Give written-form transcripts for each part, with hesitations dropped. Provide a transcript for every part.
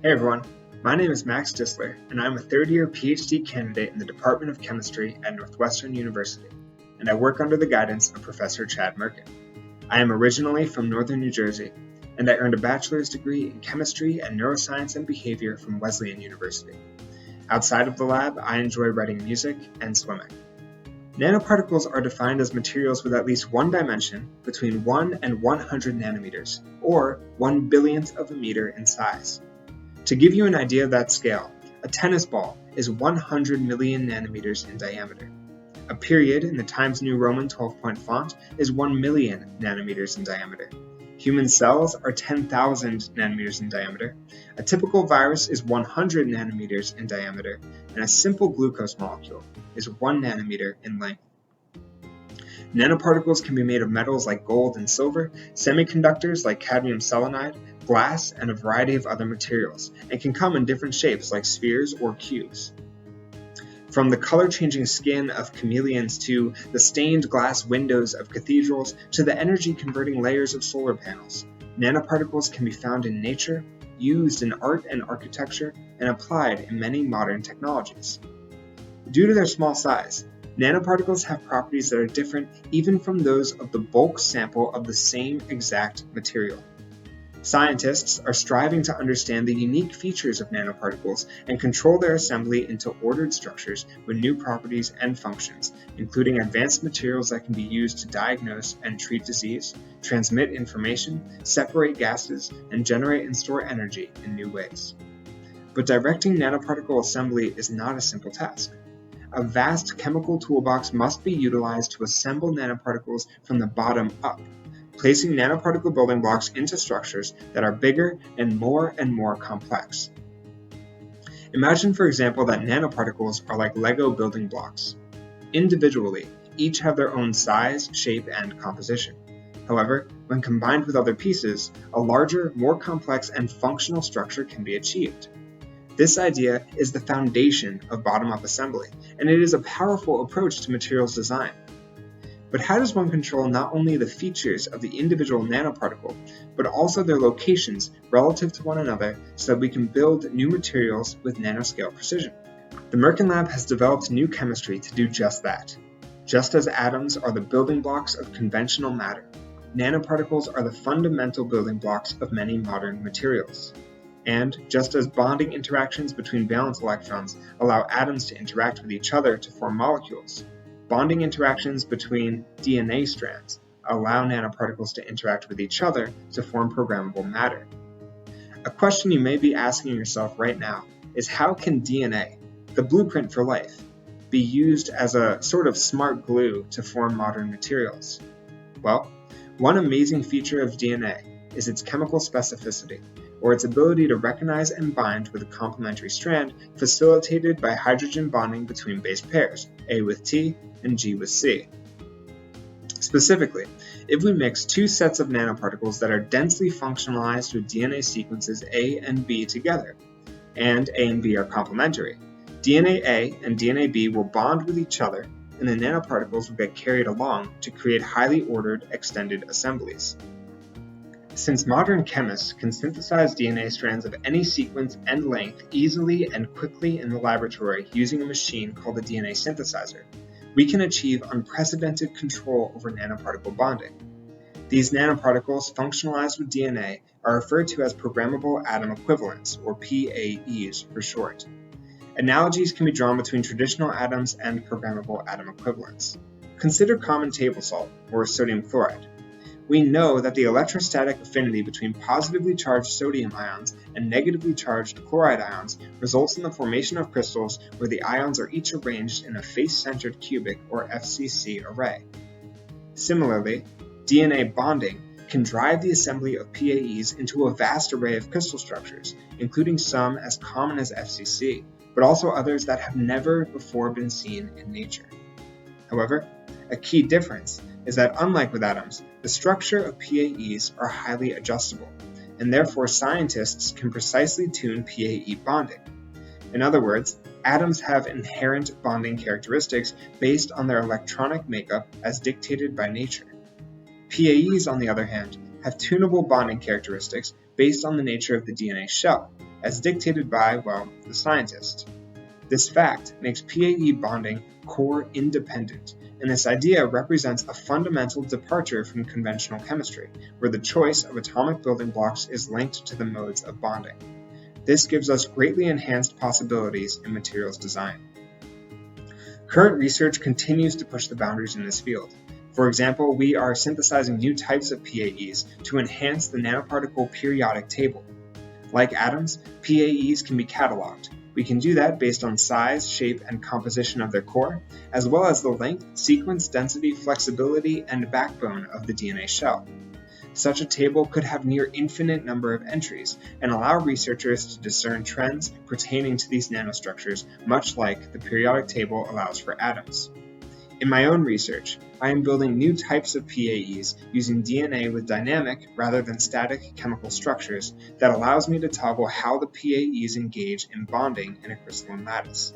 Hey everyone, my name is Max Disler, and I'm a third-year PhD candidate in the Department of Chemistry at Northwestern University, and I work under the guidance of Professor Chad Merkin. I am originally from Northern New Jersey, and I earned a bachelor's degree in chemistry and neuroscience and behavior from Wesleyan University. Outside of the lab, I enjoy writing music and swimming. Nanoparticles are defined as materials with at least one dimension between 1 and 100 nanometers, or 1 billionth of a meter in size. To give you an idea of that scale, a tennis ball is 100 million nanometers in diameter. A period in the Times New Roman 12-point font is 1 million nanometers in diameter. Human cells are 10,000 nanometers in diameter. A typical virus is 100 nanometers in diameter, and a simple glucose molecule is 1 nanometer in length. Nanoparticles can be made of metals like gold and silver, semiconductors like cadmium selenide, glass, and a variety of other materials, and can come in different shapes like spheres or cubes. From the color-changing skin of chameleons to the stained glass windows of cathedrals to the energy-converting layers of solar panels, nanoparticles can be found in nature, used in art and architecture, and applied in many modern technologies. Due to their small size, nanoparticles have properties that are different even from those of the bulk sample of the same exact material. Scientists are striving to understand the unique features of nanoparticles and control their assembly into ordered structures with new properties and functions, including advanced materials that can be used to diagnose and treat disease, transmit information, separate gases, and generate and store energy in new ways. But directing nanoparticle assembly is not a simple task. A vast chemical toolbox must be utilized to assemble nanoparticles from the bottom up, placing nanoparticle building blocks into structures that are bigger and more complex. Imagine, for example, that nanoparticles are like Lego building blocks. Individually, each have their own size, shape, and composition. However, when combined with other pieces, a larger, more complex, and functional structure can be achieved. This idea is the foundation of bottom-up assembly, and it is a powerful approach to materials design. But how does one control not only the features of the individual nanoparticle, but also their locations relative to one another so that we can build new materials with nanoscale precision? The Merkin Lab has developed new chemistry to do just that. Just as atoms are the building blocks of conventional matter, nanoparticles are the fundamental building blocks of many modern materials. And just as bonding interactions between valence electrons allow atoms to interact with each other to form molecules, bonding interactions between DNA strands allow nanoparticles to interact with each other to form programmable matter. A question you may be asking yourself right now is how can DNA, the blueprint for life, be used as a sort of smart glue to form modern materials? Well, one amazing feature of DNA is its chemical specificity, or its ability to recognize and bind with a complementary strand facilitated by hydrogen bonding between base pairs, A with T and G with C. Specifically, if we mix two sets of nanoparticles that are densely functionalized with DNA sequences A and B together, and A and B are complementary, DNA A and DNA B will bond with each other, and the nanoparticles will get carried along to create highly ordered extended assemblies. Since modern chemists can synthesize DNA strands of any sequence and length easily and quickly in the laboratory using a machine called a DNA synthesizer, we can achieve unprecedented control over nanoparticle bonding. These nanoparticles functionalized with DNA are referred to as programmable atom equivalents, or PAEs for short. Analogies can be drawn between traditional atoms and programmable atom equivalents. Consider common table salt, or sodium chloride. We know that the electrostatic affinity between positively charged sodium ions and negatively charged chloride ions results in the formation of crystals where the ions are each arranged in a face-centered cubic or FCC array. Similarly, DNA bonding can drive the assembly of PAEs into a vast array of crystal structures, including some as common as FCC, but also others that have never before been seen in nature. However, a key difference is that unlike with atoms, the structure of PAEs are highly adjustable, and therefore scientists can precisely tune PAE bonding. In other words, atoms have inherent bonding characteristics based on their electronic makeup as dictated by nature. PAEs, on the other hand, have tunable bonding characteristics based on the nature of the DNA shell, as dictated by, well, the scientist. This fact makes PAE bonding core independent, and this idea represents a fundamental departure from conventional chemistry, where the choice of atomic building blocks is linked to the modes of bonding. This gives us greatly enhanced possibilities in materials design. Current research continues to push the boundaries in this field. For example, we are synthesizing new types of PAEs to enhance the nanoparticle periodic table. Like atoms, PAEs can be cataloged. We can do that based on size, shape, and composition of their core, as well as the length, sequence, density, flexibility, and backbone of the DNA shell. Such a table could have near infinite number of entries and allow researchers to discern trends pertaining to these nanostructures, much like the periodic table allows for atoms. In my own research, I am building new types of PAEs using DNA with dynamic rather than static chemical structures that allows me to toggle how the PAEs engage in bonding in a crystalline lattice.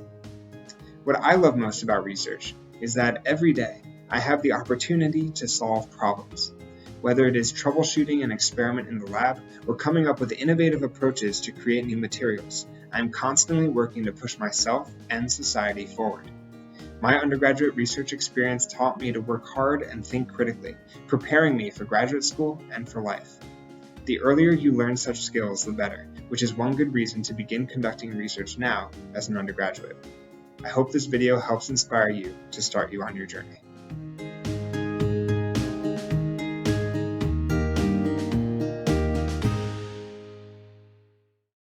What I love most about research is that every day I have the opportunity to solve problems. Whether it is troubleshooting an experiment in the lab or coming up with innovative approaches to create new materials, I am constantly working to push myself and society forward. My undergraduate research experience taught me to work hard and think critically, preparing me for graduate school and for life. The earlier you learn such skills, the better, which is one good reason to begin conducting research now as an undergraduate. I hope this video helps inspire you to start you on your journey.